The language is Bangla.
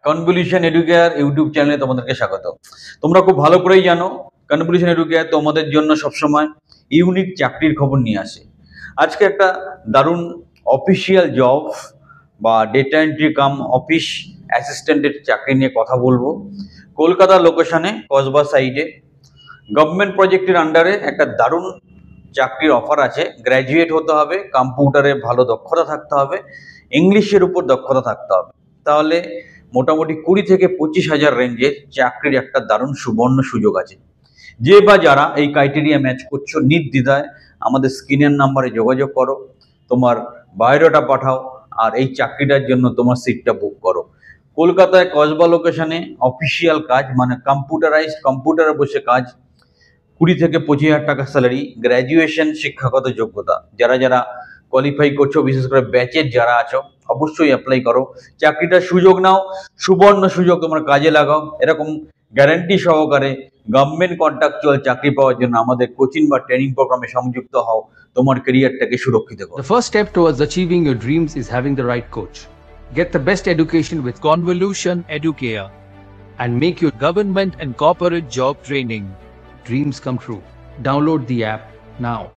কনভলিউশন এডুকেয়ার ইউটিউব চ্যানেলে তোমাদেরকে স্বাগত। তোমরা খুব ভালো করেই জানো কনভলিউশন এডুকেয়ার তোমাদের জন্য সবসময় ইউনিক চাকরির খবর নিয়ে আসে। আজকে একটা দারুণ অফিসিয়াল জব বা ডেটা এন্ট্রি কাম অফিস অ্যাসিস্ট্যান্টের চাকরি নিয়ে কথা বলবো। কলকাতা লোকেশনে কসবা সাইডে গভর্নমেন্ট প্রজেক্টের আন্ডারে একটা দারুণ চাকরির অফার আছে। গ্র্যাজুয়েট হতে হবে, কম্পিউটারে ভালো দক্ষতা থাকতে হবে, ইংলিশের উপর দক্ষতা থাকতে হবে। তাহলে মোটামুটি 20 থেকে 25,000 রেঞ্জের চাকরির একটা দারুণ সুবর্ণ সুযোগ আছে। যে বা যারা এই ক্রাইটেরিয়া ম্যাচ করছো, নির্দ্বিধায় আমাদের স্ক্রিনের নাম্বারে যোগাযোগ করো, তোমার বায়োডাটা পাঠাও আর এই চাকরিটার জন্য তোমার সিটটা বুক করো। কলকাতায় কসবা লোকেশনে অফিসিয়াল কাজ, মানে কম্পিউটারে বসে কাজ, 20 থেকে 25,000 টাকা স্যালারি, গ্র্যাজুয়েশন শিক্ষাগত যোগ্যতা। যারা যারা কোয়ালিফাই করছো, বিশেষ করে ব্যাচের যারা আছো, অবশ্যই অ্যাপ্লাই করো, চাকরিটার সুযোগ নাও, সুবর্ণ সুযোগ তোমরা কাজে লাগাও। এরকম গ্যারান্টি সহকারে গভর্নমেন্ট কন্ট্রাকচুয়াল চাকরি পাওয়ার জন্য আমাদের কোচিং বা ট্রেনিং প্রোগ্রামে সংযুক্ত হও, তোমার ক্যারিয়ারটাকে সুরক্ষিত করো। The first step towards achieving your dreams is having the right coach. Get the best education with Convolution Educare. and make your government and corporate job training dreams come true. Download the app now.